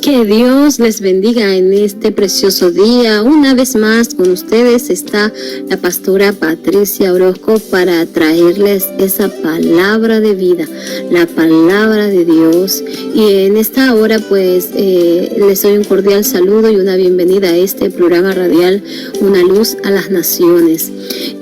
Que Dios les bendiga en este precioso día. Una vez más con ustedes está la pastora Patricia Orozco para traerles esa palabra de vida, la palabra de Dios. Y en esta hora pues les doy un cordial saludo y una bienvenida a este programa radial Una Luz a las Naciones.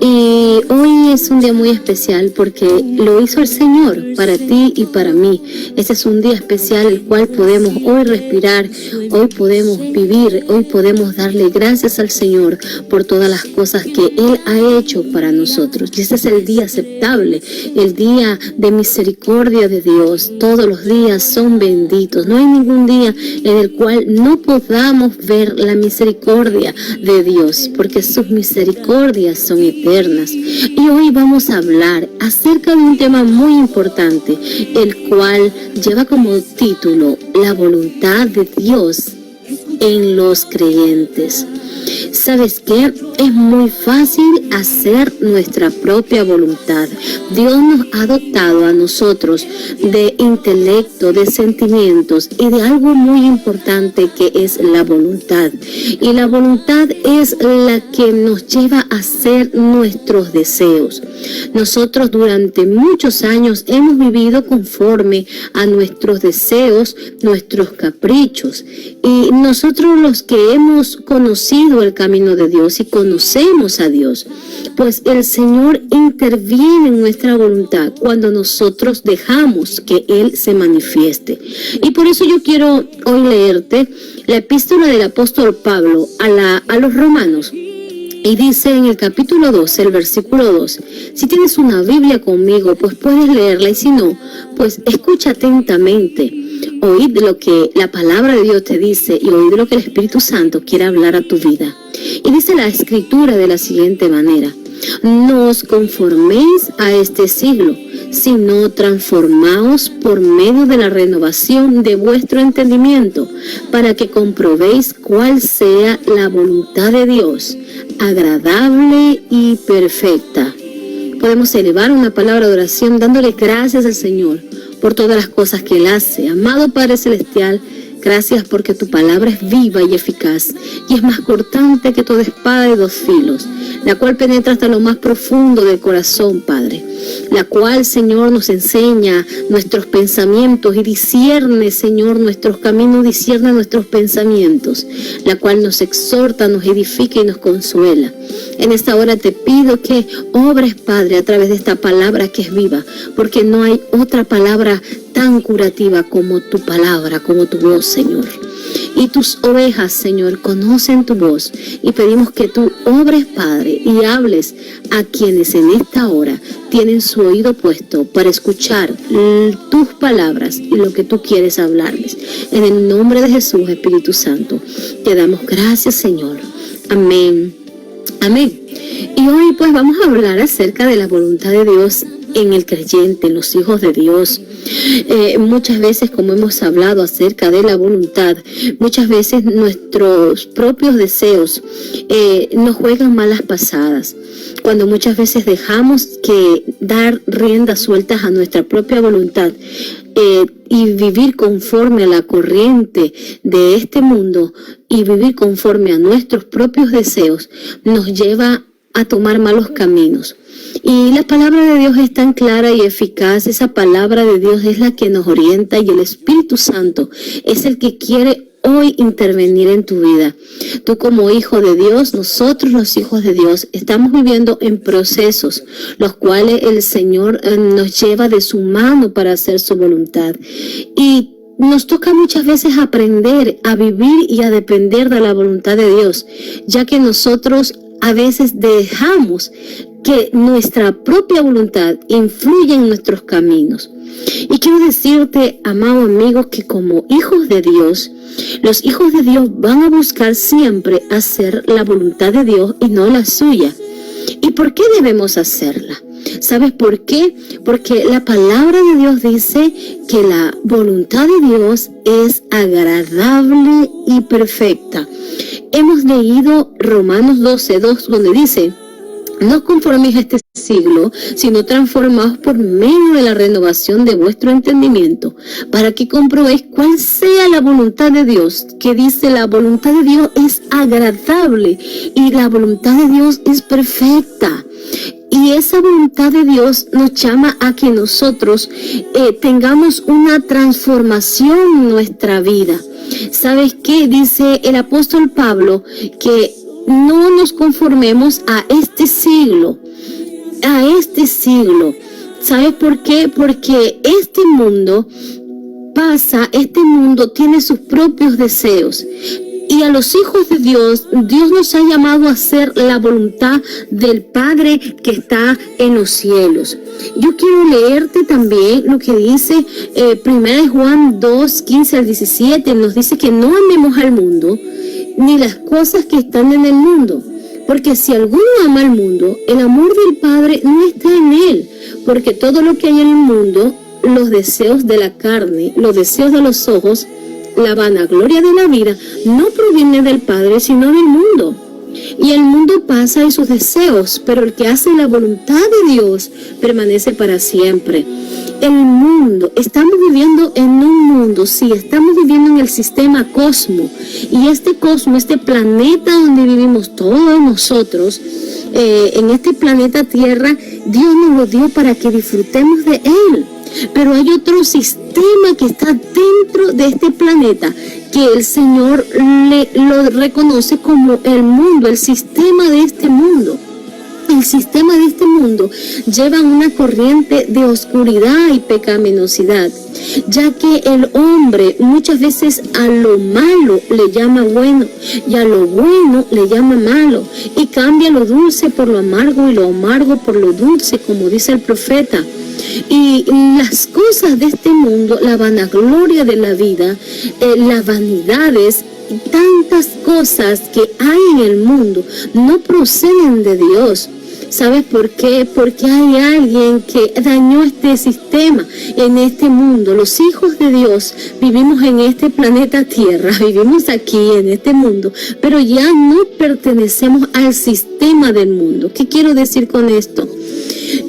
Y hoy es un día muy especial porque lo hizo el Señor para ti y para mí. Este es un día especial el cual podemos hoy respirar, hoy podemos vivir, hoy podemos darle gracias al Señor por todas las cosas que Él ha hecho para nosotros. Y este es el día aceptable, el día de misericordia de Dios. Todos los días son benditos. No hay ningún día en el cual no podamos ver la misericordia de Dios, porque sus misericordias son eternas. Y hoy vamos a hablar acerca de un tema muy importante, el cual lleva como título la voluntad de Dios en los creyentes. ¿Sabes qué? Es muy fácil hacer nuestra propia voluntad. Dios nos ha dotado a nosotros de intelecto, de sentimientos y de algo muy importante que es la voluntad. Y la voluntad es la que nos lleva a hacer nuestros deseos. Nosotros durante muchos años hemos vivido conforme a nuestros deseos, nuestros caprichos. Y nosotros los que hemos conocido el camino de Dios y conocemos a Dios, pues el Señor interviene en nuestra voluntad cuando nosotros dejamos que Él se manifieste. Y por eso yo quiero hoy leerte la epístola del apóstol Pablo a los romanos. Y dice en el capítulo 12, el versículo 2, si tienes una Biblia conmigo, pues puedes leerla, y si no, pues escucha atentamente. Oíd lo que la palabra de Dios te dice y oíd lo que el Espíritu Santo quiere hablar a tu vida. Y dice la Escritura de la siguiente manera: no os conforméis a este siglo, sino transformaos por medio de la renovación de vuestro entendimiento, para que comprobéis cuál sea la voluntad de Dios, agradable y perfecta. Podemos elevar una palabra de oración dándole gracias al Señor por todas las cosas que Él hace. Amado Padre Celestial, gracias porque tu palabra es viva y eficaz y es más cortante que toda espada de dos filos, la cual penetra hasta lo más profundo del corazón, Padre, la cual, Señor, nos enseña nuestros pensamientos y discierne, Señor, nuestros caminos, discierne nuestros pensamientos, la cual nos exhorta, nos edifica y nos consuela. En esta hora te pido que obres, Padre, a través de esta palabra que es viva, porque no hay otra palabra tan curativa como tu palabra, como tu voz, Señor. Y tus ovejas, Señor, conocen tu voz, y pedimos que tú obres, Padre, y hables a quienes en esta hora tienen su oído puesto para escuchar tus palabras y lo que tú quieres hablarles. En el nombre de Jesús, Espíritu Santo, te damos gracias, Señor. Amén. Amén. Y hoy pues vamos a hablar acerca de la voluntad de Dios en el creyente, en los hijos de Dios. Muchas veces, como hemos hablado acerca de la voluntad, muchas veces nuestros propios deseos nos juegan malas pasadas. Cuando muchas veces dejamos que dar riendas sueltas a nuestra propia voluntad y vivir conforme a la corriente de este mundo y vivir conforme a nuestros propios deseos, nos lleva a tomar malos caminos. Y la palabra de Dios es tan clara y eficaz. Esa palabra de Dios es la que nos orienta, y el Espíritu Santo es el que quiere hoy intervenir en tu vida. Tú como hijo de Dios, nosotros los hijos de Dios, estamos viviendo en procesos, los cuales el Señor nos lleva de su mano para hacer su voluntad. Y nos toca muchas veces aprender a vivir y a depender de la voluntad de Dios, ya que nosotros a veces dejamos que nuestra propia voluntad influya en nuestros caminos. Y quiero decirte, amado amigo, que como hijos de Dios, los hijos de Dios van a buscar siempre hacer la voluntad de Dios y no la suya. ¿Y por qué debemos hacerla? ¿Sabes por qué? Porque la palabra de Dios dice que la voluntad de Dios es agradable y perfecta. Hemos leído Romanos 12:2, donde dice: No conforméis a este siglo, sino transformaos por medio de la renovación de vuestro entendimiento, para que comprobéis cuál sea la voluntad de Dios, que dice la voluntad de Dios es agradable y la voluntad de Dios es perfecta. Y esa voluntad de Dios nos llama a que nosotros tengamos una transformación en nuestra vida. ¿Sabes qué? Dice el apóstol Pablo que no nos conformemos a este siglo. ¿Sabes por qué? Porque este mundo pasa, este mundo tiene sus propios deseos. Y a los hijos de Dios, Dios nos ha llamado a hacer la voluntad del Padre que está en los cielos. Yo quiero leerte también lo que dice 1 Juan 2, 15 al 17. Nos dice que no amemos al mundo, ni las cosas que están en el mundo. Porque si alguno ama al mundo, el amor del Padre no está en él. Porque todo lo que hay en el mundo, los deseos de la carne, los deseos de los ojos, la vanagloria de la vida, no proviene del Padre, sino del mundo. Y el mundo pasa y sus deseos, pero el que hace la voluntad de Dios permanece para siempre. El mundo, estamos viviendo en un mundo, sí, estamos viviendo en el sistema cosmo. Y este cosmo, este planeta donde vivimos todos nosotros, en este planeta Tierra, Dios nos lo dio para que disfrutemos de él. Pero hay otro sistema que está dentro de este planeta que el Señor lo reconoce como el mundo, el sistema de este mundo. El sistema de este mundo lleva una corriente de oscuridad y pecaminosidad, ya que el hombre muchas veces a lo malo le llama bueno y a lo bueno le llama malo, y cambia lo dulce por lo amargo y lo amargo por lo dulce, como dice el profeta. Y las cosas de este mundo, la vanagloria de la vida, las vanidades, tantas cosas que hay en el mundo no proceden de Dios. ¿Sabes por qué? Porque hay alguien que dañó este sistema en este mundo. Los hijos de Dios vivimos en este planeta Tierra, vivimos aquí en este mundo, pero ya no pertenecemos al sistema del mundo. ¿Qué quiero decir con esto?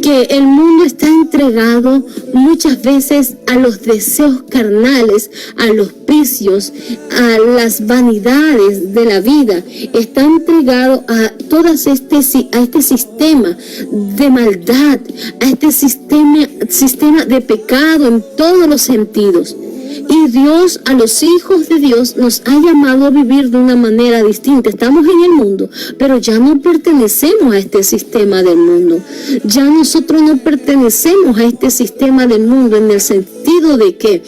Que el mundo está entregado muchas veces a los deseos carnales, a los vicios, a las vanidades de la vida. Está entregado a este sistema de maldad, a este sistema de pecado en todos los sentidos. Y Dios, a los hijos de Dios, nos ha llamado a vivir de una manera distinta. Estamos en el mundo, pero ya no pertenecemos a este sistema del mundo. Ya nosotros no pertenecemos a este sistema del mundo en el sentido de que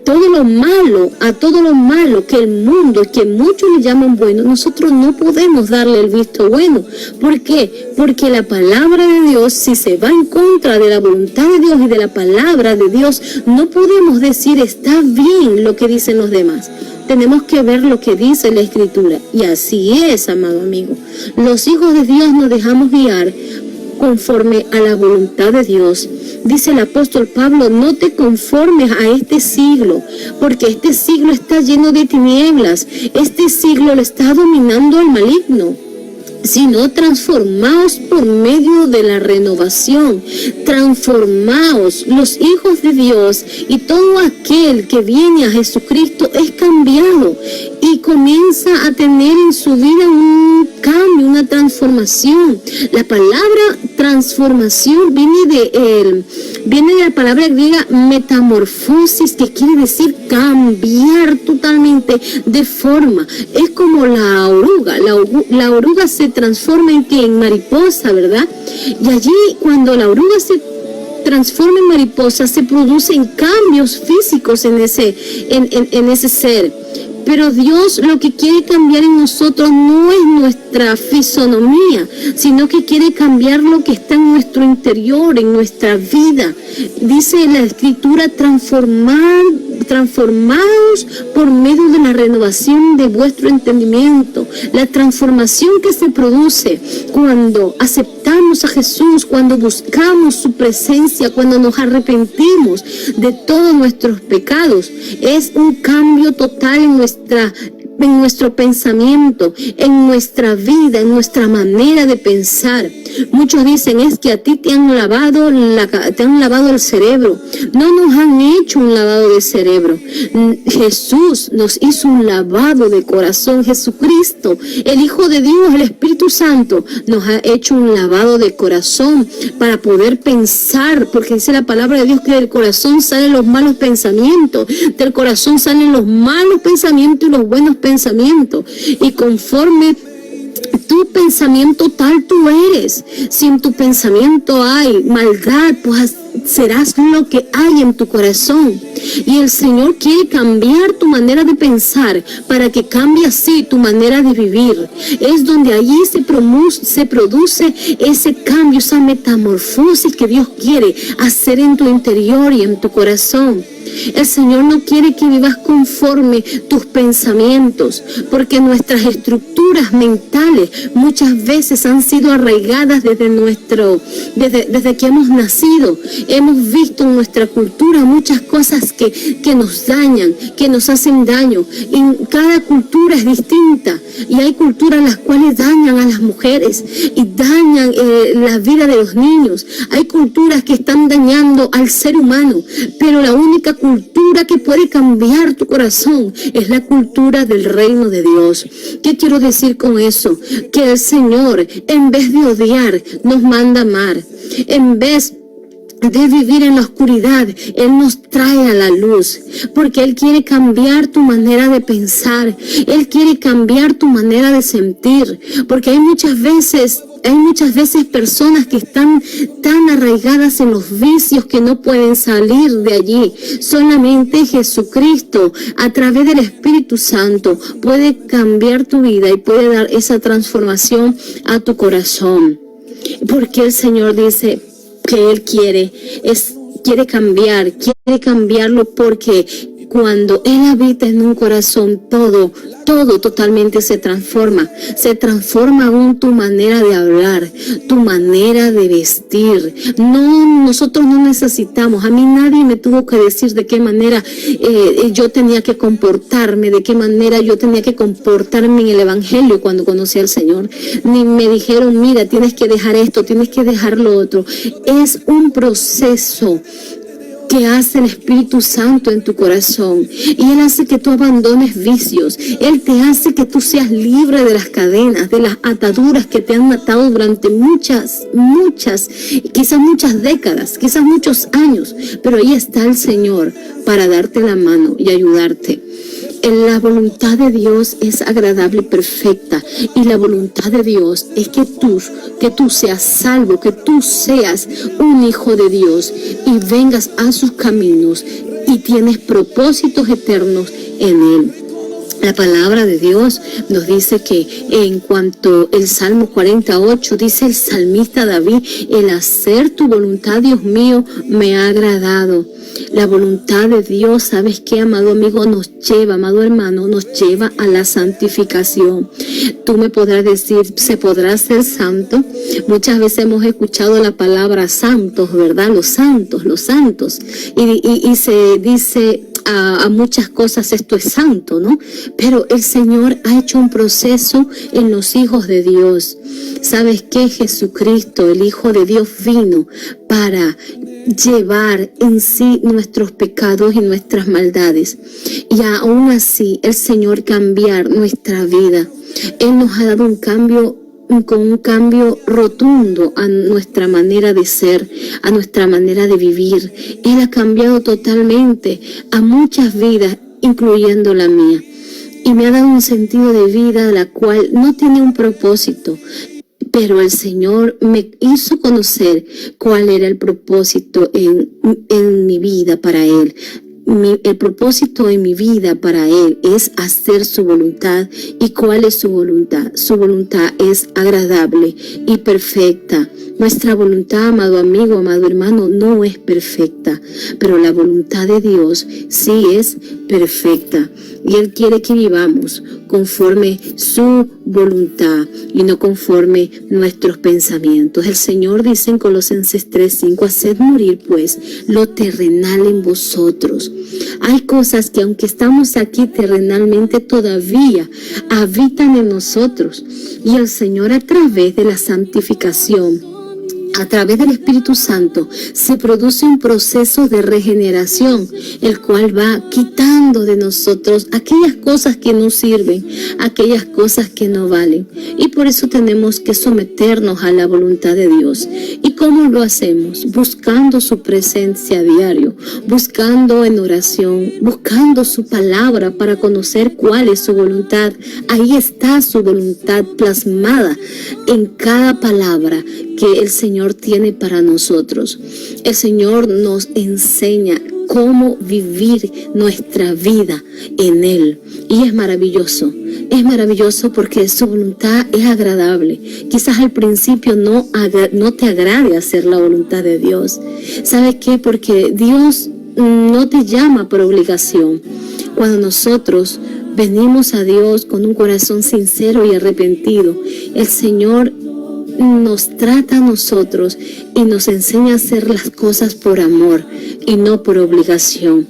todo lo malo que el mundo, que muchos le llaman bueno, nosotros no podemos darle el visto bueno. ¿Por qué? Porque la palabra de Dios, si se va en contra de la voluntad de Dios y de la palabra de Dios, no podemos decir está bien lo que dicen los demás. Tenemos que ver lo que dice la Escritura. Y así es, amado amigo. Los hijos de Dios nos dejamos guiar conforme a la voluntad de Dios. Dice el apóstol Pablo, no te conformes a este siglo, porque este siglo está lleno de tinieblas. Este siglo lo está dominando el maligno. Sino transformaos por medio de la renovación. Transformaos. Los hijos de Dios y todo aquel que viene a Jesucristo es cambiado y comienza a tener en su vida un cambio, una transformación. La palabra transformación viene de la palabra griega metamorfosis, que quiere decir cambiar totalmente de forma. Es como la oruga. La oruga se transforma en mariposa, ¿verdad? Y allí cuando la oruga se transforma en mariposa, se producen cambios físicos en ese ser. Pero Dios lo que quiere cambiar en nosotros no es nuestra fisonomía, sino que quiere cambiar lo que está en nuestro interior, en nuestra vida. Dice la Escritura, transformaos por medio de la renovación de vuestro entendimiento. La transformación que se produce cuando aceptamos a Jesús, cuando buscamos su presencia, cuando nos arrepentimos de todos nuestros pecados, es un cambio total en nuestra en nuestro pensamiento, en nuestra vida, en nuestra manera de pensar. Muchos dicen, es que a ti te han lavado el cerebro. No nos han hecho un lavado de cerebro. Jesús nos hizo un lavado de corazón. Jesucristo, el Hijo de Dios, el Espíritu Santo, nos ha hecho un lavado de corazón para poder pensar, porque dice la palabra de Dios que del corazón salen los malos pensamientos, del corazón salen los malos pensamientos y los buenos pensamientos, y conforme tu pensamiento tal tú eres. Si en tu pensamiento hay maldad, pues serás lo que hay en tu corazón. Y el Señor quiere cambiar tu manera de pensar para que cambie así tu manera de vivir. Es donde allí se produce ese cambio, esa metamorfosis que Dios quiere hacer en tu interior y en tu corazón. El Señor no quiere que vivas conforme tus pensamientos, porque nuestras estructuras mentales muchas veces han sido arraigadas desde que hemos nacido. Hemos visto en nuestra cultura muchas cosas que nos dañan, que nos hacen daño. Y cada cultura es distinta. Y hay culturas las cuales dañan a las mujeres y dañan la vida de los niños. Hay culturas que están dañando al ser humano, pero la única cultura que puede cambiar tu corazón es la cultura del reino de Dios. ¿Qué quiero decir con eso? Que el Señor, en vez de odiar, nos manda amar. En vez de vivir en la oscuridad, Él nos trae a la luz, porque Él quiere cambiar tu manera de pensar, Él quiere cambiar tu manera de sentir, porque hay muchas veces personas que están tan arraigadas en los vicios que no pueden salir de allí. Solamente Jesucristo, a través del Espíritu Santo, puede cambiar tu vida y puede dar esa transformación a tu corazón. Porque el Señor dice que Él quiere cambiarlo, porque cuando Él habita en un corazón, todo totalmente se transforma aún tu manera de hablar, tu manera de vestir. Nosotros no necesitamos, a mí nadie me tuvo que decir de qué manera yo tenía que comportarme, de qué manera yo tenía que comportarme en el Evangelio cuando conocí al Señor, ni me dijeron, mira, tienes que dejar esto, tienes que dejar lo otro. Es un proceso que hace el Espíritu Santo en tu corazón, y Él hace que tú abandones vicios. Él te hace que tú seas libre de las cadenas, de las ataduras que te han atado durante muchas, quizás muchas décadas, quizás muchos años, pero ahí está el Señor para darte la mano y ayudarte. La voluntad de Dios es agradable y perfecta, y la voluntad de Dios es que tú seas salvo, que tú seas un hijo de Dios y vengas a sus caminos y tienes propósitos eternos en Él. La palabra de Dios nos dice que en cuanto el Salmo 48, dice el salmista David, el hacer tu voluntad, Dios mío, me ha agradado. La voluntad de Dios, ¿sabes qué, amado amigo? Nos lleva, amado hermano, nos lleva a la santificación. Tú me podrás decir, ¿se podrá ser santo? Muchas veces hemos escuchado la palabra santos, ¿verdad? Los santos. Y se dice a muchas cosas, esto es santo, ¿no? Pero el Señor ha hecho un proceso en los hijos de Dios. ¿Sabes qué? Jesucristo, el Hijo de Dios, vino para llevar en sí nuestros pecados y nuestras maldades, y aún así el Señor cambiar nuestra vida. Él nos ha dado un cambio rotundo a nuestra manera de ser, a nuestra manera de vivir. Él ha cambiado totalmente a muchas vidas, incluyendo la mía, y me ha dado un sentido de vida la cual no tiene un propósito. Pero el Señor me hizo conocer cuál era el propósito en mi vida para Él. El propósito en mi vida para Él es hacer su voluntad. ¿Y cuál es su voluntad? Su voluntad es agradable y perfecta. Nuestra voluntad, amado amigo, amado hermano, no es perfecta, pero la voluntad de Dios sí es perfecta. Y Él quiere que vivamos conforme su voluntad y no conforme nuestros pensamientos. El Señor dice en Colosenses 3:5, haced morir pues lo terrenal en vosotros. Hay cosas que aunque estamos aquí terrenalmente todavía habitan en nosotros, y el Señor a través de la santificación, a través del Espíritu Santo, se produce un proceso de regeneración, el cual va quitando de nosotros aquellas cosas que no sirven, aquellas cosas que no valen. Y por eso tenemos que someternos a la voluntad de Dios. ¿Y cómo lo hacemos? Buscando su presencia a diario, buscando en oración, buscando su palabra para conocer cuál es su voluntad. Ahí está su voluntad plasmada en cada palabra que el Señor tiene para nosotros. El Señor nos enseña cómo vivir nuestra vida en Él. Y es maravilloso porque su voluntad es agradable. Quizás al principio no te agrade hacer la voluntad de Dios. ¿Sabe qué? Porque Dios no te llama por obligación. Cuando nosotros venimos a Dios con un corazón sincero y arrepentido, el Señor nos trata a nosotros y nos enseña a hacer las cosas por amor y no por obligación.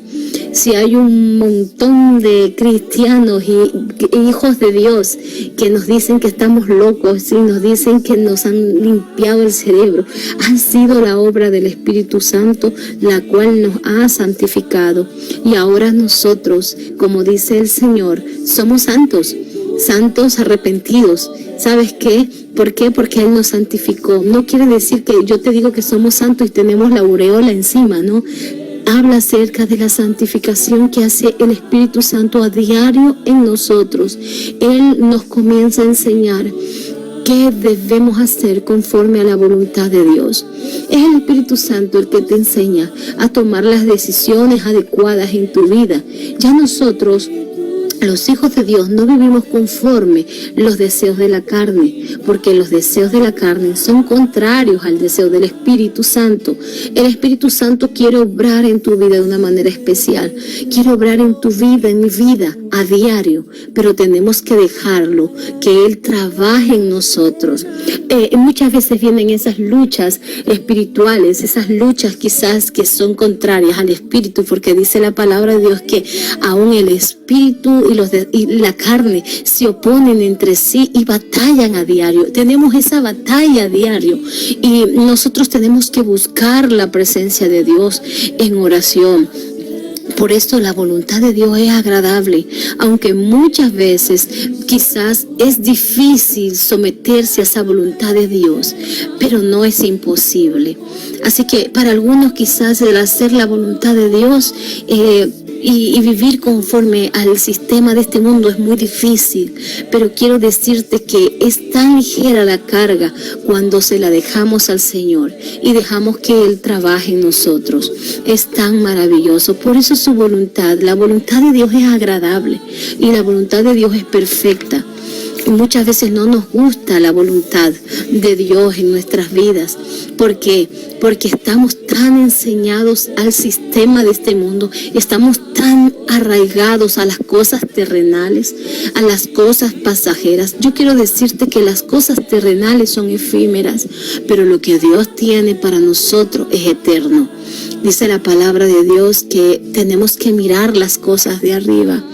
Si hay un montón de cristianos y hijos de Dios que nos dicen que estamos locos y nos dicen que nos han limpiado el cerebro, ha sido la obra del Espíritu Santo la cual nos ha santificado. Y ahora nosotros, como dice el Señor, somos santos arrepentidos. ¿Sabes qué? ¿Por qué? Porque Él nos santificó. No quiere decir que yo te digo que somos santos y tenemos la aureola encima, ¿no? Habla acerca de la santificación que hace el Espíritu Santo a diario en nosotros. Él nos comienza a enseñar qué debemos hacer conforme a la voluntad de Dios. Es el Espíritu Santo el que te enseña a tomar las decisiones adecuadas en tu vida. Ya nosotros, los hijos de Dios, no vivimos conforme los deseos de la carne, porque los deseos de la carne son contrarios al deseo del Espíritu Santo. El Espíritu Santo quiere obrar en tu vida de una manera especial, quiere obrar en tu vida, en mi vida, a diario, pero tenemos que dejarlo, que Él trabaje en nosotros. Muchas veces vienen esas luchas espirituales, esas luchas quizás que son contrarias al Espíritu, porque dice la palabra de Dios que aún el Espíritu y la carne se oponen entre sí y batallan a diario. Tenemos esa batalla a diario y nosotros tenemos que buscar la presencia de Dios en oración. Por esto la voluntad de Dios es agradable, aunque muchas veces quizás es difícil someterse a esa voluntad de Dios, pero no es imposible. Así que para algunos quizás el hacer la voluntad de Dios y vivir conforme al sistema de este mundo es muy difícil, pero quiero decirte que es tan ligera la carga cuando se la dejamos al Señor y dejamos que Él trabaje en nosotros. Es tan maravilloso. Por eso su voluntad, la voluntad de Dios es agradable y la voluntad de Dios es perfecta. Y muchas veces no nos gusta la voluntad de Dios en nuestras vidas. ¿Por qué? Porque estamos tan enseñados al sistema de este mundo, estamos tan arraigados a las cosas terrenales, a las cosas pasajeras. Yo quiero decirte que las cosas terrenales son efímeras, pero lo que Dios tiene para nosotros es eterno. Dice la palabra de Dios que tenemos que mirar las cosas de arriba,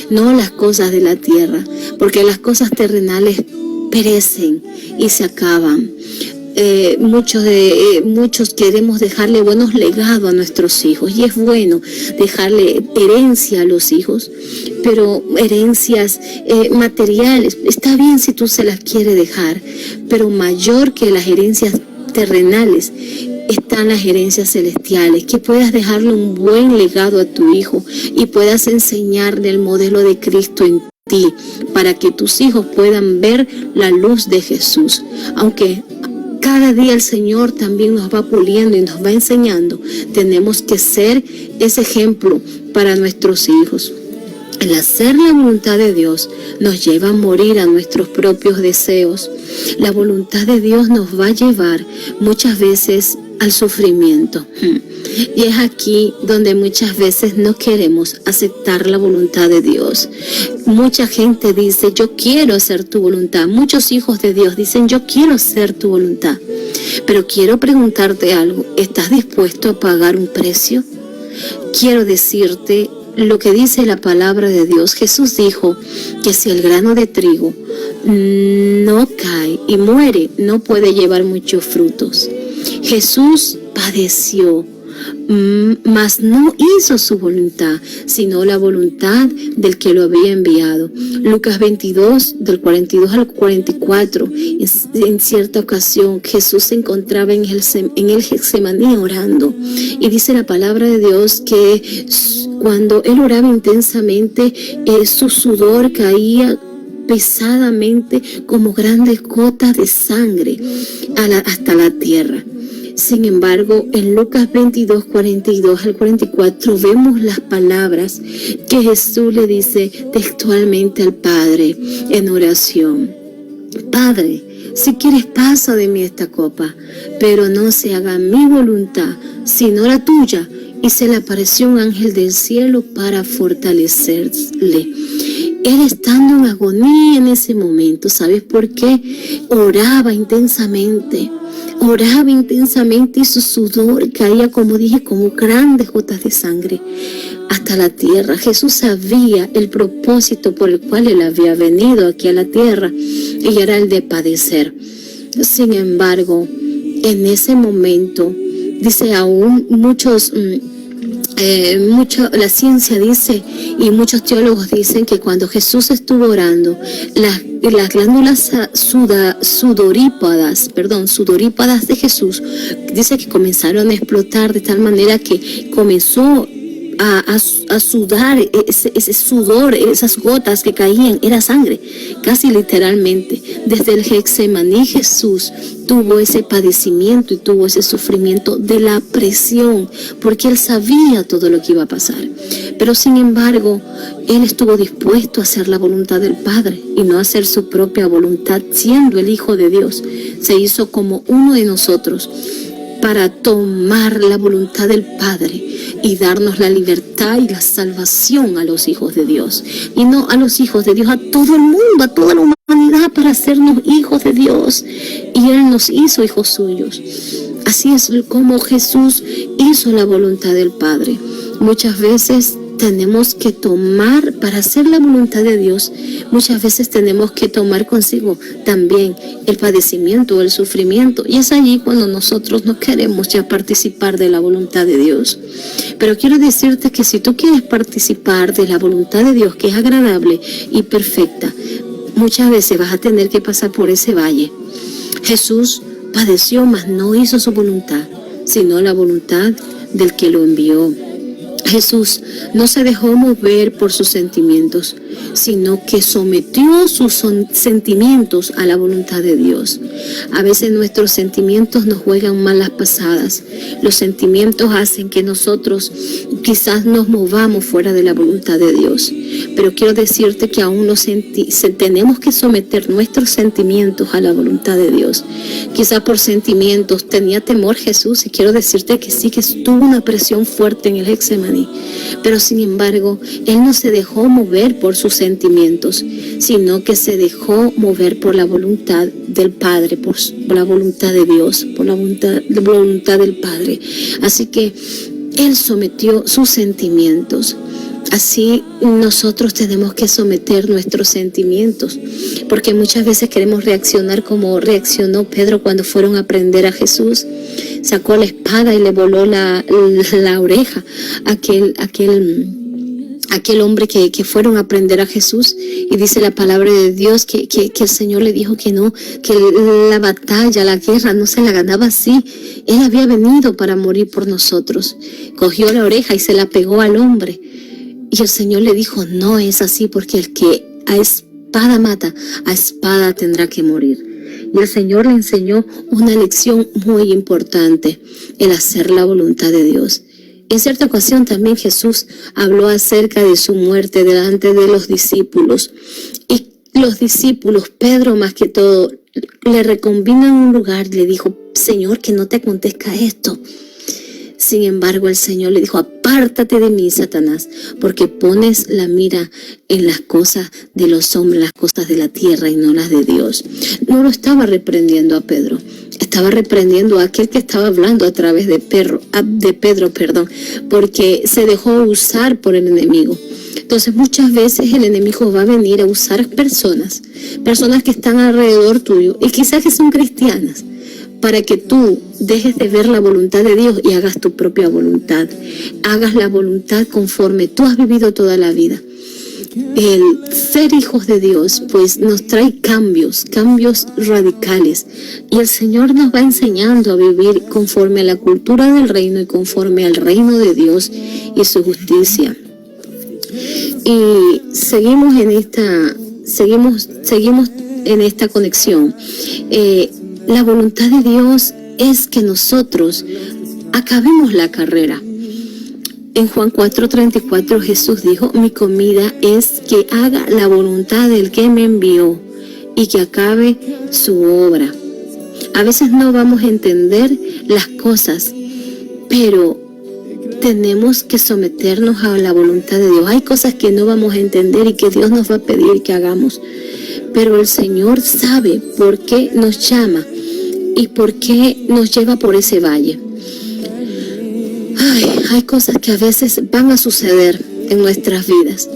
no las cosas de la tierra, porque las cosas terrenales perecen y se acaban. Muchos queremos dejarle buenos legados a nuestros hijos, y es bueno dejarle herencia a los hijos, pero herencias materiales, está bien si tú se las quieres dejar, pero mayor que las herencias terrenales están las herencias celestiales, que puedas dejarle un buen legado a tu hijo y puedas enseñarle el modelo de Cristo en ti, para que tus hijos puedan ver la luz de Jesús. Aunque cada día el Señor también nos va puliendo y nos va enseñando, tenemos que ser ese ejemplo para nuestros hijos. El hacer la voluntad de Dios nos lleva a morir a nuestros propios deseos. La voluntad de Dios nos va a llevar muchas veces al sufrimiento. Y es aquí donde muchas veces no queremos aceptar la voluntad de Dios. Mucha gente dice, yo quiero hacer tu voluntad. Muchos hijos de Dios dicen, yo quiero hacer tu voluntad. Pero quiero preguntarte algo, ¿estás dispuesto a pagar un precio? Quiero decirte lo que dice la palabra de Dios. Jesús dijo que si el grano de trigo no cae y muere, no puede llevar muchos frutos. Jesús padeció, mas no hizo su voluntad, sino la voluntad del que lo había enviado. Lucas 22, del 42 al 44, en cierta ocasión Jesús se encontraba en el Getsemaní orando, y dice la palabra de Dios que cuando él oraba intensamente, su sudor caía pesadamente como grandes gotas de sangre hasta la tierra. Sin embargo, en Lucas 22, 42 al 44 vemos las palabras que Jesús le dice textualmente al Padre en oración. Padre, si quieres pasa de mí esta copa, pero no se haga mi voluntad, sino la tuya. Y se le apareció un ángel del cielo para fortalecerle. Él estando en agonía en ese momento, ¿sabes por qué? Oraba intensamente y su sudor caía, como dije, como grandes gotas de sangre hasta la tierra. Jesús sabía el propósito por el cual él había venido aquí a la tierra, y era el de padecer. Sin embargo, en ese momento, dice aún la ciencia dice y muchos teólogos dicen que cuando Jesús estuvo orando, las glándulas sudorípadas de Jesús, dice que comenzaron a explotar de tal manera que comenzó a sudar, ese sudor, esas gotas que caían, era sangre, casi literalmente. Desde el Getsemaní Jesús tuvo ese padecimiento y tuvo ese sufrimiento de la presión, porque él sabía todo lo que iba a pasar. Pero sin embargo, él estuvo dispuesto a hacer la voluntad del Padre y no hacer su propia voluntad, siendo el Hijo de Dios. Se hizo como uno de nosotros para tomar la voluntad del Padre y darnos la libertad y la salvación a los hijos de Dios. Y no a los hijos de Dios, a todo el mundo, a toda la humanidad, para hacernos hijos de Dios. Y Él nos hizo hijos suyos. Así es como Jesús hizo la voluntad del Padre. Muchas veces tenemos que tomar, para hacer la voluntad de Dios, muchas veces tenemos que tomar consigo también el padecimiento, el sufrimiento, y es allí cuando nosotros no queremos ya participar de la voluntad de Dios. Pero quiero decirte que si tú quieres participar de la voluntad de Dios, que es agradable y perfecta, muchas veces vas a tener que pasar por ese valle. Jesús padeció, mas no hizo su voluntad, sino la voluntad del que lo envió. Jesús no se dejó mover por sus sentimientos, sino que sometió sus sentimientos a la voluntad de Dios. A veces nuestros sentimientos nos juegan malas pasadas. Los sentimientos hacen que nosotros quizás nos movamos fuera de la voluntad de Dios. Pero quiero decirte que aún tenemos que someter nuestros sentimientos a la voluntad de Dios. Quizás por sentimientos tenía temor Jesús, y quiero decirte que sí, que tuvo una presión fuerte en el Getsemaní. Pero sin embargo, Él no se dejó mover por sus sentimientos, sino que se dejó mover por la voluntad del Padre, por la voluntad de Dios, por la voluntad del Padre. Así que Él sometió sus sentimientos. Así nosotros tenemos que someter nuestros sentimientos, porque muchas veces queremos reaccionar como reaccionó Pedro cuando fueron a prender a Jesús. Sacó la espada y le voló la oreja a aquel hombre que fueron a prender a Jesús. Y dice la palabra de Dios que el Señor le dijo que no, que la batalla, la guerra no se la ganaba así. Él había venido para morir por nosotros. Cogió la oreja y se la pegó al hombre. Y el Señor le dijo, no es así, porque el que a espada mata, a espada tendrá que morir. Y el Señor le enseñó una lección muy importante, el hacer la voluntad de Dios. En cierta ocasión también Jesús habló acerca de su muerte delante de los discípulos. Y los discípulos, Pedro más que todo, le reconvino en un lugar y le dijo: Señor, que no te acontezca esto. Sin embargo, el Señor le dijo: apártate de mí, Satanás, porque pones la mira en las cosas de los hombres, las cosas de la tierra y no las de Dios. No lo estaba reprendiendo a Pedro, estaba reprendiendo a aquel que estaba hablando a través de Pedro, porque se dejó usar por el enemigo. Entonces muchas veces el enemigo va a venir a usar personas que están alrededor tuyo y quizás que son cristianas, para que tú dejes de ver la voluntad de Dios y hagas tu propia voluntad. Hagas la voluntad conforme tú has vivido toda la vida. El ser hijos de Dios pues nos trae cambios radicales, y el Señor nos va enseñando a vivir conforme a la cultura del reino y conforme al reino de Dios y su justicia. Y seguimos en esta conexión. La voluntad de Dios es que nosotros acabemos la carrera. En Juan 4:34 Jesús dijo: mi comida es que haga la voluntad del que me envió y que acabe su obra. A veces no vamos a entender las cosas, pero tenemos que someternos a la voluntad de Dios. Hay cosas que no vamos a entender y que Dios nos va a pedir que hagamos, pero el Señor sabe por qué nos llama y por qué nos lleva por ese valle. Hay cosas que a veces van a suceder en nuestras vidas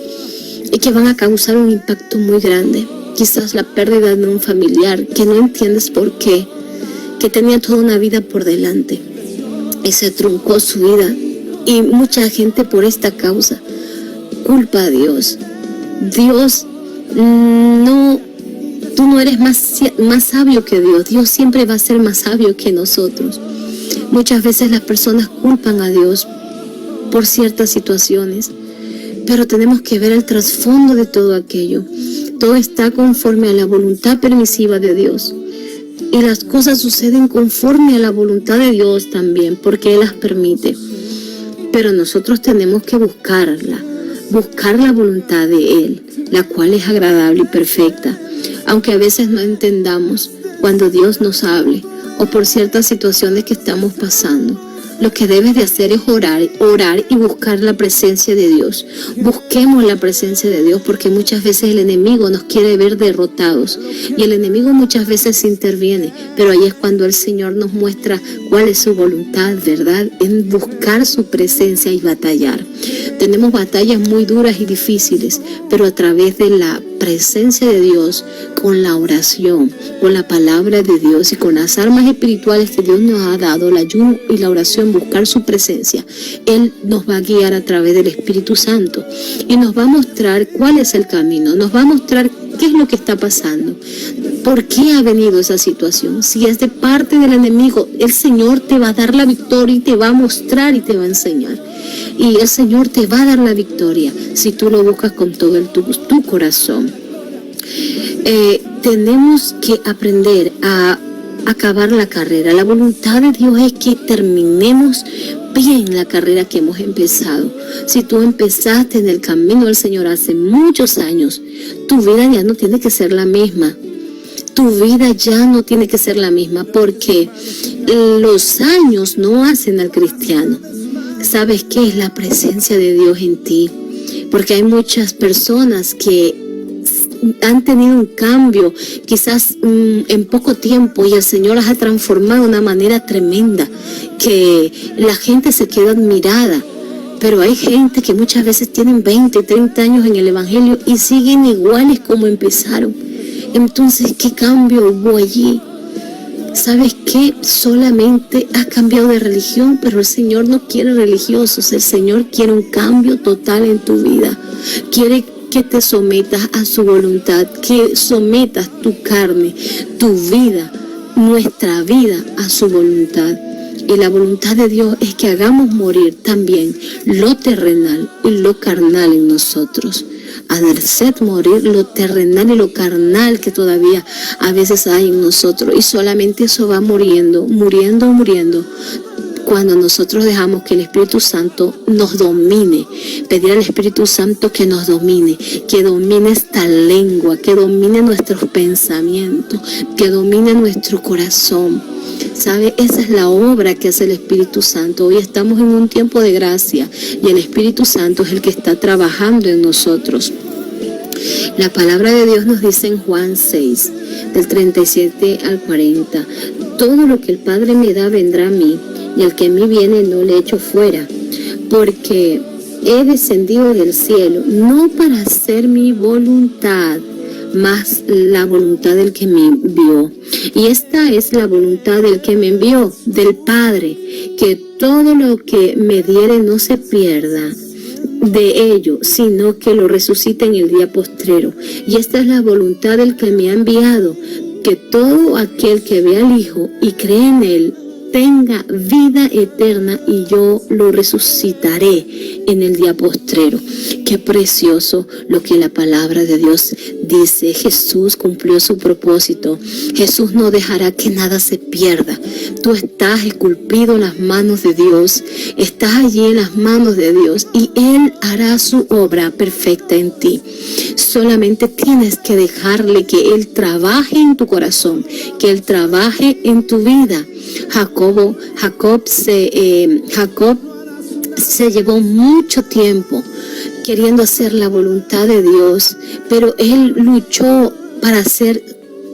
y que van a causar un impacto muy grande. Quizás la pérdida de un familiar que no entiendes por qué, que tenía toda una vida por delante y se truncó su vida, y mucha gente por esta causa culpa a Dios. Dios no... Tú no eres más sabio que Dios. Dios siempre va a ser más sabio que nosotros. Muchas veces las personas culpan a Dios por ciertas situaciones, pero tenemos que ver el trasfondo de todo aquello. Todo está conforme a la voluntad permisiva de Dios. Y las cosas suceden conforme a la voluntad de Dios también, porque Él las permite. Pero nosotros tenemos que buscar la voluntad de Él, la cual es agradable y perfecta. Aunque a veces no entendamos cuando Dios nos hable o por ciertas situaciones que estamos pasando, lo que debes de hacer es orar y buscar la presencia de Dios. Busquemos la presencia de Dios, porque muchas veces el enemigo nos quiere ver derrotados y el enemigo muchas veces interviene, pero ahí es cuando el Señor nos muestra cuál es su voluntad, ¿verdad? En buscar su presencia y batallar. Tenemos batallas muy duras y difíciles, pero a través de la presencia de Dios, con la oración, con la palabra de Dios y con las armas espirituales que Dios nos ha dado, el ayuno y la oración, buscar su presencia, Él nos va a guiar a través del Espíritu Santo y nos va a mostrar cuál es el camino, nos va a mostrar qué es lo que está pasando, por qué ha venido esa situación. Si es de parte del enemigo, el Señor te va a dar la victoria y te va a mostrar y te va a enseñar. Y el Señor te va a dar la victoria si tú lo buscas con todo tu corazón. Tenemos que aprender a acabar la carrera. La voluntad de Dios es que terminemos bien la carrera que hemos empezado. Si tú empezaste en el camino del Señor hace muchos años, tu vida ya no tiene que ser la misma. Tu vida ya no tiene que ser la misma, porque los años no hacen al cristiano. ¿Sabes qué es la presencia de Dios en ti? Porque hay muchas personas que han tenido un cambio quizás en poco tiempo, y el Señor las ha transformado de una manera tremenda que la gente se queda admirada. Pero hay gente que muchas veces tienen 20, 30 años en el Evangelio y siguen iguales como empezaron. Entonces, ¿qué cambio hubo allí? ¿Sabes qué? Solamente has cambiado de religión, pero el Señor no quiere religiosos. El Señor quiere un cambio total en tu vida. Quiere que te sometas a su voluntad, que sometas tu carne, tu vida, nuestra vida a su voluntad. Y la voluntad de Dios es que hagamos morir también lo terrenal y lo carnal en nosotros. Hacer morir lo terrenal y lo carnal que todavía a veces hay en nosotros. Y solamente eso va muriendo, cuando nosotros dejamos que el Espíritu Santo nos domine. Pedir al Espíritu Santo que nos domine, que domine esta lengua, que domine nuestros pensamientos, que domine nuestro corazón. ¿Sabe? Esa es la obra que hace el Espíritu Santo. Hoy estamos en un tiempo de gracia y el Espíritu Santo es el que está trabajando en nosotros. La palabra de Dios nos dice en Juan 6, del 37 al 40, todo lo que el Padre me da vendrá a mí, y el que a mí viene no le echo fuera, porque he descendido del cielo, no para hacer mi voluntad, más la voluntad del que me envió. Y esta es la voluntad del que me envió, del Padre, que todo lo que me diere no se pierda de ello, sino que lo resucite en el día postrero. Y esta es la voluntad del que me ha enviado, que todo aquel que ve al Hijo y cree en Él tenga vida eterna, y yo lo resucitaré en el día postrero. Qué precioso lo que la palabra de Dios dice. Jesús cumplió su propósito. Jesús no dejará que nada se pierda. Tú estás esculpido en las manos de Dios, estás allí en las manos de Dios, y Él hará su obra perfecta en ti. Solamente tienes que dejarle que Él trabaje en tu corazón, que Él trabaje en tu vida. Jacob se llevó mucho tiempo queriendo hacer la voluntad de Dios, pero él luchó para hacer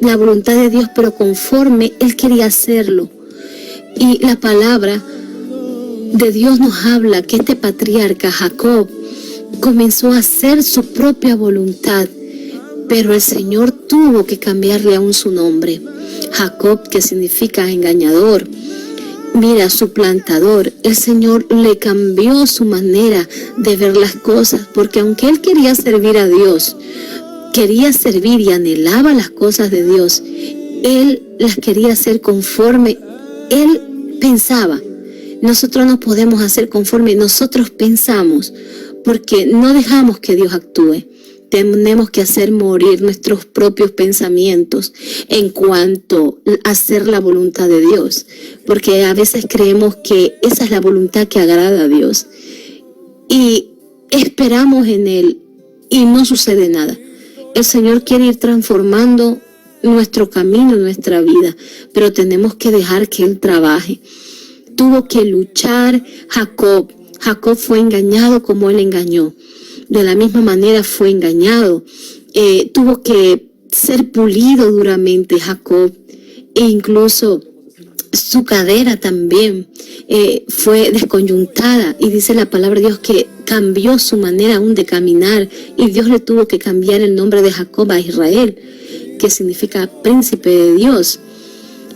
la voluntad de Dios, pero conforme él quería hacerlo. Y la palabra de Dios nos habla que este patriarca Jacob comenzó a hacer su propia voluntad, pero el Señor tuvo que cambiarle aún su nombre. Jacob, que significa engañador, mira, suplantador. El Señor le cambió su manera de ver las cosas, porque aunque él quería servir a Dios, quería servir y anhelaba las cosas de Dios, él las quería hacer conforme él pensaba. Nosotros no podemos hacer conforme nosotros pensamos, porque no dejamos que Dios actúe. Tenemos que hacer morir nuestros propios pensamientos en cuanto a hacer la voluntad de Dios, porque a veces creemos que esa es la voluntad que agrada a Dios y esperamos en Él y no sucede nada. El Señor quiere ir transformando nuestro camino, nuestra vida, pero tenemos que dejar que Él trabaje. Tuvo que luchar Jacob. Jacob fue engañado como él engañó. De la misma manera fue engañado. Tuvo que ser pulido duramente Jacob, e incluso su cadera también fue desconyuntada, y dice la palabra de Dios que cambió su manera aún de caminar, y Dios le tuvo que cambiar el nombre de Jacob a Israel, que significa príncipe de Dios.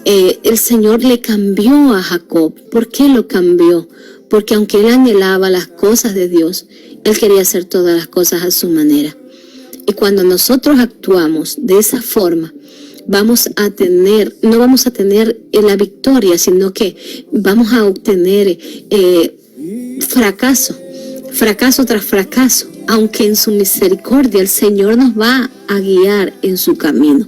El Señor le cambió a Jacob. ¿Por qué lo cambió? Porque aunque él anhelaba las cosas de Dios, él quería hacer todas las cosas a su manera. Y cuando nosotros actuamos de esa forma, no vamos a tener la victoria, sino que vamos a obtener fracaso tras fracaso, aunque en su misericordia el Señor nos va a guiar en su camino.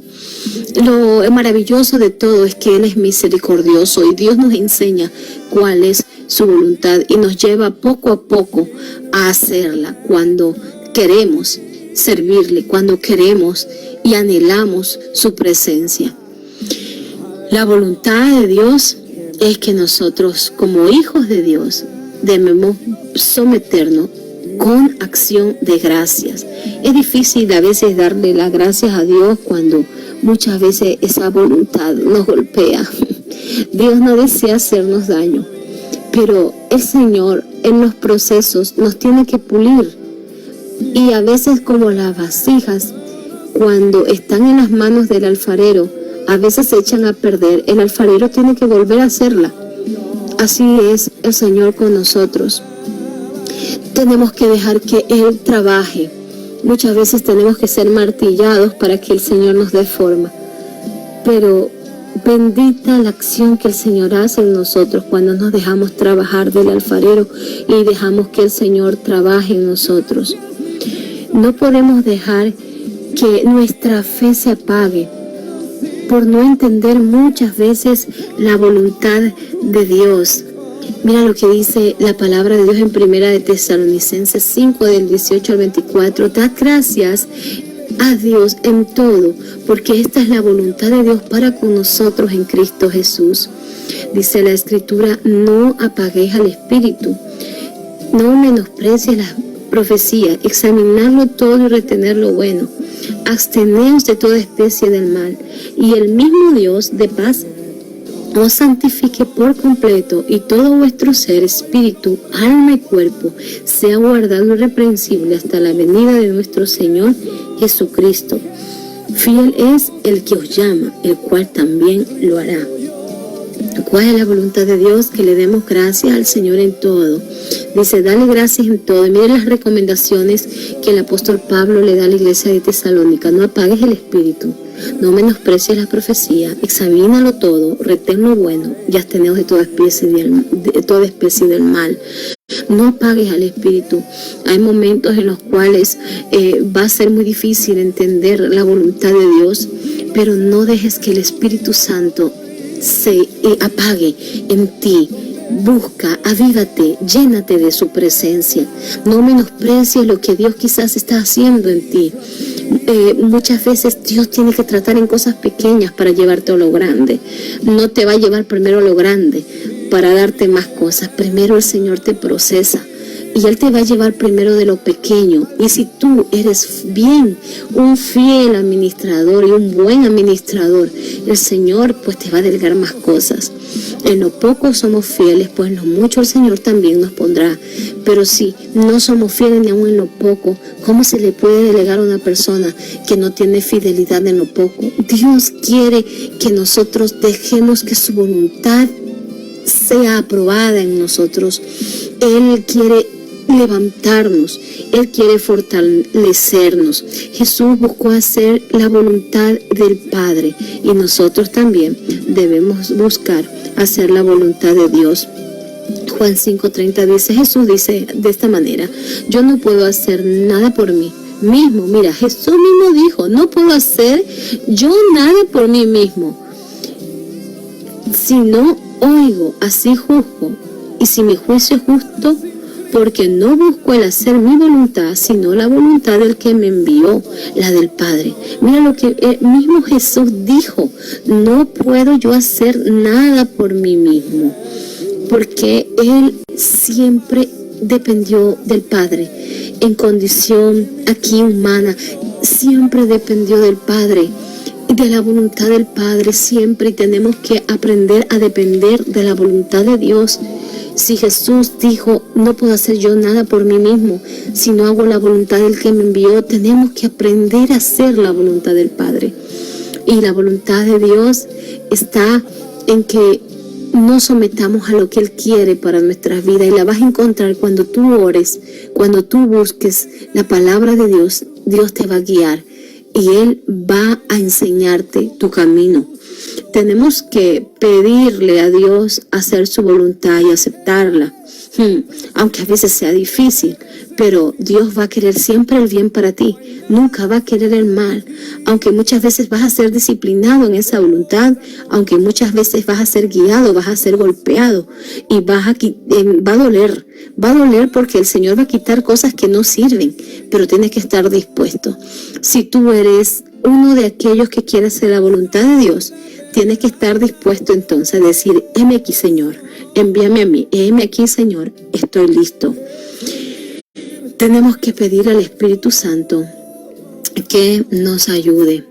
Lo maravilloso de todo es que Él es misericordioso y Dios nos enseña cuál es su voluntad y nos lleva poco a poco a hacerla cuando queremos servirle, cuando queremos y anhelamos su presencia. La voluntad de Dios es que nosotros, como hijos de Dios, debemos someternos con acción de gracias. Es difícil a veces darle las gracias a Dios cuando muchas veces esa voluntad nos golpea. Dios no desea hacernos daño, pero el Señor en los procesos nos tiene que pulir. Y a veces, como las vasijas, cuando están en las manos del alfarero, a veces se echan a perder. El alfarero tiene que volver a hacerla. Así es el Señor con nosotros. Tenemos que dejar que Él trabaje. Muchas veces tenemos que ser martillados para que el Señor nos dé forma. Pero bendita la acción que el Señor hace en nosotros cuando nos dejamos trabajar del alfarero y dejamos que el Señor trabaje en nosotros. No podemos dejar que nuestra fe se apague por no entender muchas veces la voluntad de Dios. Mira lo que dice la palabra de Dios en Primera de Tesalonicenses 5, del 18 al 24. Dad gracias a Dios en todo, porque esta es la voluntad de Dios para con nosotros en Cristo Jesús. Dice la Escritura, no apaguéis al Espíritu, no menosprecies la profecía, examinarlo todo y retener lo bueno. Absteneos de toda especie del mal, y el mismo Dios de paz os santifique por completo, y todo vuestro ser, espíritu, alma y cuerpo, sea guardado irreprensible hasta la venida de nuestro Señor Jesucristo. Fiel es el que os llama, el cual también lo hará. ¿Cuál es la voluntad de Dios? Que le demos gracias al Señor en todo. Dice, dale gracias en todo. Y miren las recomendaciones que el apóstol Pablo le da a la iglesia de Tesalónica. No apagues el espíritu, no menosprecies la profecía, examínalo todo, retén lo bueno, y absteneos de toda especie del mal. No apagues al espíritu. Hay momentos en los cuales va a ser muy difícil entender la voluntad de Dios, pero no dejes que el Espíritu Santo se apague en ti. Busca, avívate, llénate de su presencia. No menosprecies lo que Dios quizás está haciendo en ti. Muchas veces Dios tiene que tratar en cosas pequeñas para llevarte a lo grande. No te va a llevar primero a lo grande para darte más cosas. Primero el Señor te procesa y Él te va a llevar primero de lo pequeño. Y si tú eres un fiel administrador y un buen administrador, el Señor pues te va a delegar más cosas. En lo poco somos fieles, pues en lo mucho el Señor también nos pondrá. Pero si no somos fieles ni aún en lo poco, ¿cómo se le puede delegar a una persona que no tiene fidelidad en lo poco? Dios quiere que nosotros dejemos que su voluntad sea aprobada en nosotros. Él quiere levantarnos, Él quiere fortalecernos. Jesús buscó hacer la voluntad del Padre y nosotros también debemos buscar hacer la voluntad de Dios. Juan 5:30 dice, Jesús dice de esta manera, yo no puedo hacer nada por mí mismo. Mira, Jesús mismo dijo, no puedo hacer yo nada por mí mismo. Si no oigo, así juzgo, y si mi juicio es justo, porque no busco el hacer mi voluntad, sino la voluntad del que me envió, la del Padre. Mira lo que mismo Jesús dijo, no puedo yo hacer nada por mí mismo, porque Él siempre dependió del Padre, en condición aquí humana, siempre dependió del Padre, de la voluntad del Padre siempre, y tenemos que aprender a depender de la voluntad de Dios. Si Jesús dijo, no puedo hacer yo nada por mí mismo, si no hago la voluntad del que me envió, tenemos que aprender a hacer la voluntad del Padre. Y la voluntad de Dios está en que nos sometamos a lo que Él quiere para nuestras vidas, y la vas a encontrar cuando tú ores, cuando tú busques la palabra de Dios. Dios te va a guiar y Él va a enseñarte tu camino. Tenemos que pedirle a Dios hacer su voluntad y aceptarla, aunque a veces sea difícil, pero Dios va a querer siempre el bien para ti, nunca va a querer el mal, aunque muchas veces vas a ser disciplinado en esa voluntad, aunque muchas veces vas a ser guiado, vas a ser golpeado y va a doler porque el Señor va a quitar cosas que no sirven, pero tienes que estar dispuesto. Si tú eres uno de aquellos que quiere hacer la voluntad de Dios, tienes que estar dispuesto entonces a decir, heme aquí, Señor, envíame a mí, heme aquí, Señor, estoy listo. Tenemos que pedir al Espíritu Santo que nos ayude,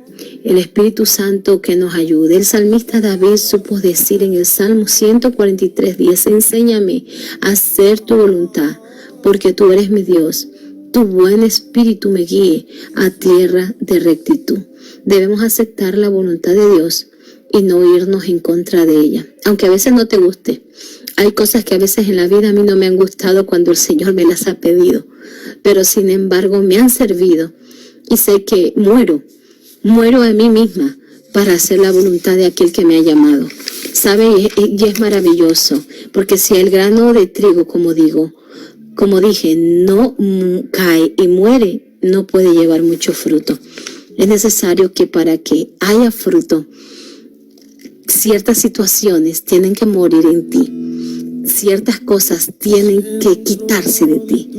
el Espíritu Santo que nos ayude. El salmista David supo decir en el Salmo 143:10, enséñame a hacer tu voluntad, porque tú eres mi Dios. Tu buen espíritu me guíe a tierra de rectitud. Debemos aceptar la voluntad de Dios y no irnos en contra de ella, aunque a veces no te guste. Hay cosas que a veces en la vida a mí no me han gustado cuando el Señor me las ha pedido, pero sin embargo me han servido, y sé que muero a mí misma para hacer la voluntad de aquel que me ha llamado. ¿Sabe? Y es maravilloso, porque si el grano de trigo, como dije, no cae y muere, no puede llevar mucho fruto. Es necesario que para que haya fruto, ciertas situaciones tienen que morir en ti. ciertas cosas tienen que quitarse de ti.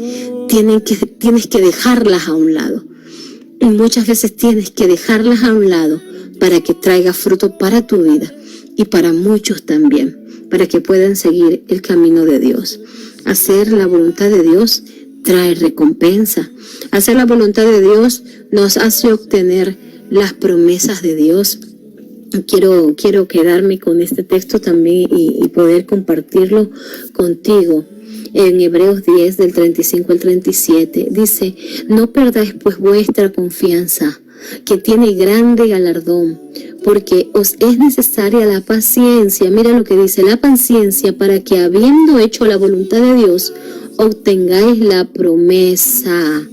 Tienes que dejarlas a un lado. Y muchas veces tienes que dejarlas a un lado para que traiga fruto para tu vida y para muchos también, para que puedan seguir el camino de Dios. Hacer la voluntad de Dios trae recompensa. Hacer la voluntad de Dios nos hace obtener las promesas de Dios. Quiero quedarme con este texto también y poder compartirlo contigo. En Hebreos 10, del 35 al 37, dice: no perdáis pues vuestra confianza, que tiene grande galardón, porque os es necesaria la paciencia. Mira lo que dice: la paciencia, para que habiendo hecho la voluntad de Dios, obtengáis la promesa.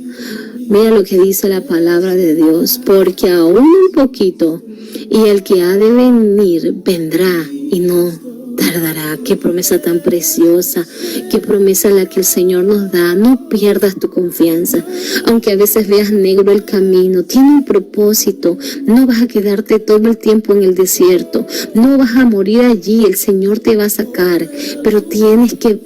Mira lo que dice la palabra de Dios: porque aún un poquito, y el que ha de venir vendrá y no tardará. Qué promesa tan preciosa, qué promesa la que el Señor nos da. No pierdas tu confianza, aunque a veces veas negro el camino, tiene un propósito. No vas a quedarte todo el tiempo en el desierto, no vas a morir allí, el Señor te va a sacar, pero tienes que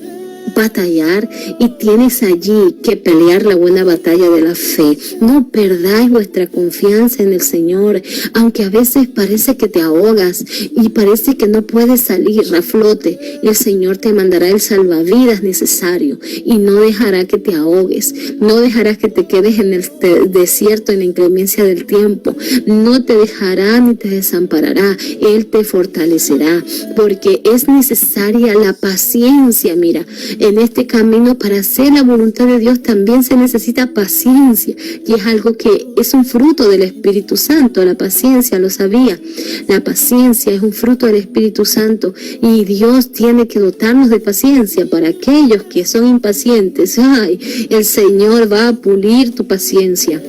batallar y tienes allí que pelear la buena batalla de la fe. No perdáis vuestra confianza en el Señor, aunque a veces parece que te ahogas y parece que no puedes salir a flote. El Señor te mandará el salvavidas necesario y no dejará que te ahogues, no dejará que te quedes en el desierto en la inclemencia del tiempo, no te dejará ni te desamparará. Él te fortalecerá, porque es necesaria la paciencia. Mira, en este camino, para hacer la voluntad de Dios también se necesita paciencia, y es algo que es un fruto del Espíritu Santo. La paciencia, lo sabía, la paciencia es un fruto del Espíritu Santo, y Dios tiene que dotarnos de paciencia. Para aquellos que son impacientes, el Señor va a pulir tu paciencia.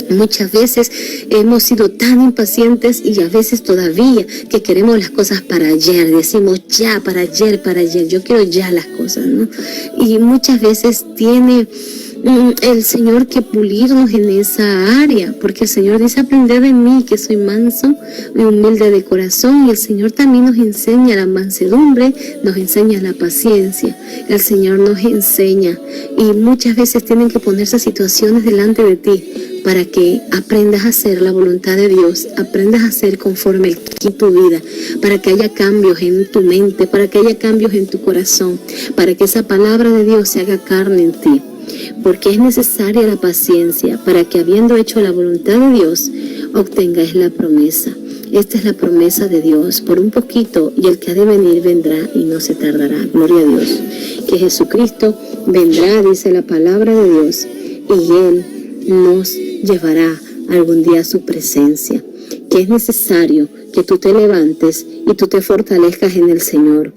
Muchas veces hemos sido tan impacientes, y a veces todavía, que queremos las cosas para ayer. Decimos ya, para ayer, yo quiero ya las cosas, ¿no? Y muchas veces tiene el Señor que pulirnos en esa área, porque el Señor dice: aprended de mí, que soy manso y humilde de corazón. Y el Señor también nos enseña la mansedumbre, nos enseña la paciencia. El Señor nos enseña, y muchas veces tienen que ponerse situaciones delante de ti para que aprendas a hacer la voluntad de Dios, aprendas a hacer conforme Él quiere tu vida, para que haya cambios en tu mente, para que haya cambios en tu corazón, para que esa palabra de Dios se haga carne en ti. Porque es necesaria la paciencia, para que habiendo hecho la voluntad de Dios, obtengáis la promesa. Esta es la promesa de Dios: por un poquito, y el que ha de venir vendrá y no se tardará. Gloria a Dios. Que Jesucristo vendrá, dice la palabra de Dios, y Él nos llevará algún día a su presencia. Que es necesario que tú te levantes y tú te fortalezcas en el Señor.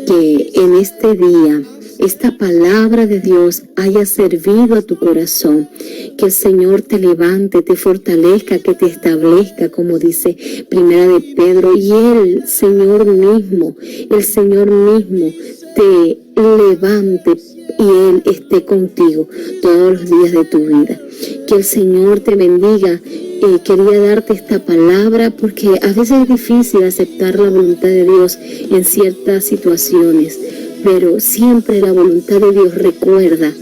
Que en este día esta palabra de Dios haya servido a tu corazón. Que el Señor te levante, te fortalezca, que te establezca, como dice Primera de Pedro. Y el Señor mismo te levante y Él esté contigo todos los días de tu vida. Que el Señor te bendiga. Quería darte esta palabra porque a veces es difícil aceptar la voluntad de Dios en ciertas situaciones, pero siempre la voluntad de Dios, recuerda,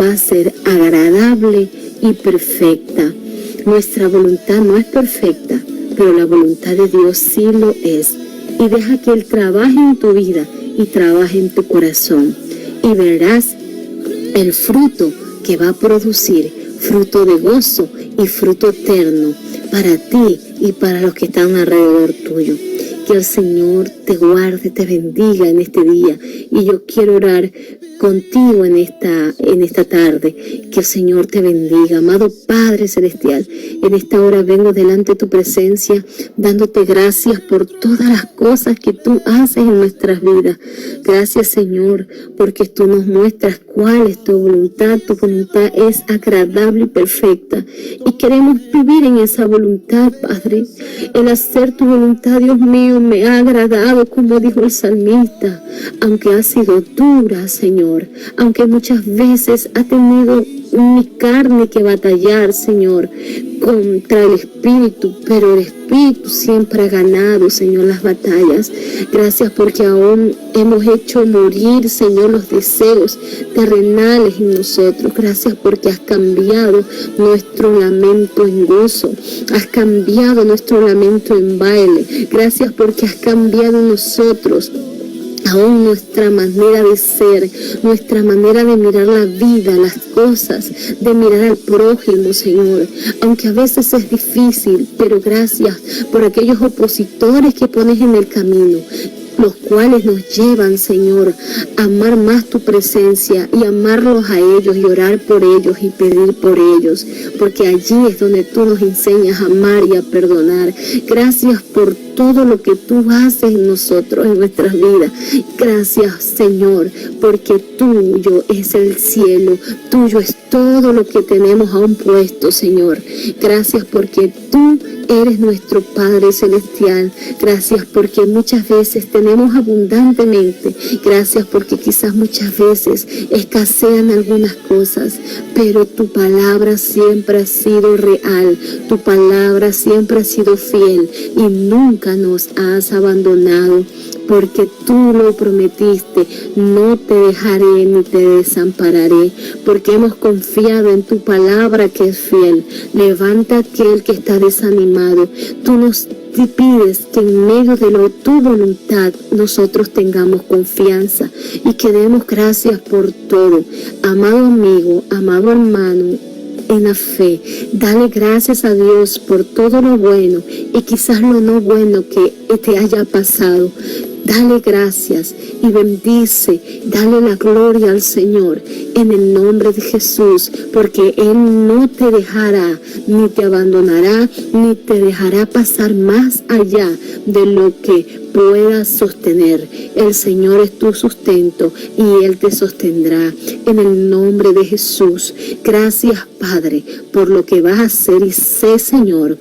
va a ser agradable y perfecta. Nuestra voluntad no es perfecta, pero la voluntad de Dios sí lo es. Y deja que Él trabaje en tu vida y trabaje en tu corazón, y verás el fruto que va a producir, fruto de gozo y fruto eterno para ti y para los que están alrededor tuyo. Que el Señor te guarde, te bendiga en este día. Y yo quiero orar contigo en esta tarde. Que el Señor te bendiga. Amado Padre Celestial, en esta hora vengo delante de tu presencia, dándote gracias por todas las cosas que tú haces en nuestras vidas. Gracias, Señor, porque tú nos muestras cuál es tu voluntad. Tu voluntad es agradable y perfecta, y queremos vivir en esa voluntad, Padre. El hacer tu voluntad, Dios mío, me ha agradado, como dijo el salmista, aunque ha sido dura, Señor, aunque muchas veces ha tenido mi carne que batallar, Señor, contra el Espíritu, pero el Espíritu siempre ha ganado, Señor, las batallas. Gracias porque aún hemos hecho morir, Señor, los deseos terrenales en nosotros. Gracias porque has cambiado nuestro lamento en gozo, has cambiado nuestro lamento en baile. Gracias porque has cambiado en nosotros aún nuestra manera de ser, nuestra manera de mirar la vida, las cosas, de mirar al prójimo, Señor. Aunque a veces es difícil, pero gracias por aquellos opositores que pones en el camino, los cuales nos llevan, Señor, a amar más tu presencia y amarlos a ellos y orar por ellos y pedir por ellos, porque allí es donde tú nos enseñas a amar y a perdonar. Gracias por todo lo que tú haces en nosotros, en nuestras vidas. Gracias, Señor, porque tuyo es el cielo, tuyo es todo lo que tenemos aún puesto, Señor. Gracias porque tú eres nuestro Padre Celestial. Gracias porque muchas veces tenemos abundantemente. Gracias porque quizás muchas veces escasean algunas cosas, pero tu palabra siempre ha sido real. Tu palabra siempre ha sido fiel y nunca nos has abandonado, porque tú lo prometiste. No te dejaré ni te desampararé, porque hemos confiado en tu palabra que es fiel. Levanta aquel que está desanimado. Tú nos pides que en medio de tu voluntad nosotros tengamos confianza y que demos gracias por todo. Amado amigo, amado hermano, en la fe, dale gracias a Dios por todo lo bueno y quizás lo no bueno que te haya pasado. Dale gracias y bendice, dale la gloria al Señor en el nombre de Jesús, porque Él no te dejará, ni te abandonará, ni te dejará pasar más allá de lo que puedas sostener. El Señor es tu sustento y Él te sostendrá en el nombre de Jesús. Gracias, Padre, por lo que vas a hacer, y sé, Señor,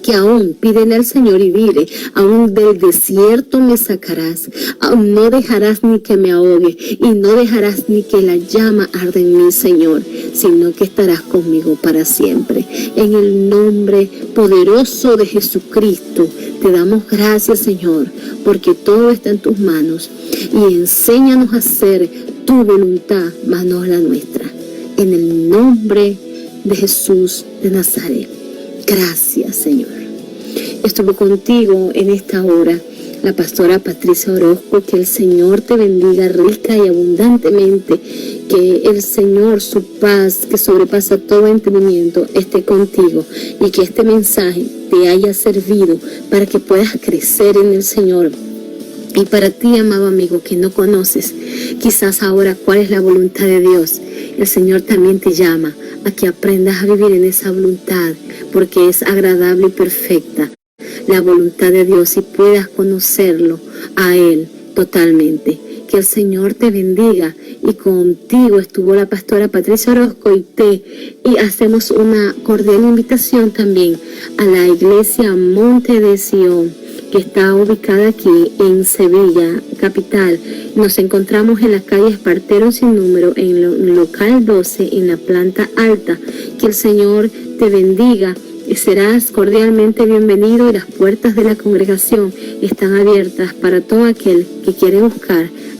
que aún pídele al Señor y dile: aún del desierto me sacarás, aún no dejarás ni que me ahogue y no dejarás ni que la llama arde en mí, Señor, sino que estarás conmigo para siempre. En el nombre poderoso de Jesucristo te damos gracias, Señor, porque todo está en tus manos, y enséñanos a hacer tu voluntad, más no la nuestra. En el nombre de Jesús de Nazaret. Gracias, Señor. Estuvo contigo en esta hora la pastora Patricia Orozco. Que el Señor te bendiga rica y abundantemente. Que el Señor, su paz, que sobrepasa todo entendimiento, esté contigo. Y que este mensaje te haya servido para que puedas crecer en el Señor. Y para ti, amado amigo, que no conoces quizás ahora cuál es la voluntad de Dios, el Señor también te llama a que aprendas a vivir en esa voluntad, porque es agradable y perfecta la voluntad de Dios, y puedas conocerlo a Él totalmente. Que el Señor te bendiga, y contigo estuvo la pastora Patricia Orozco, y hacemos una cordial invitación también a la iglesia Monte de Sion, que está ubicada aquí en Sevilla, capital. Nos encontramos en la calle Espartero sin número, en el local 12, en la planta alta. Que el Señor te bendiga. Serás cordialmente bienvenido, y las puertas de la congregación están abiertas para todo aquel que quiere buscar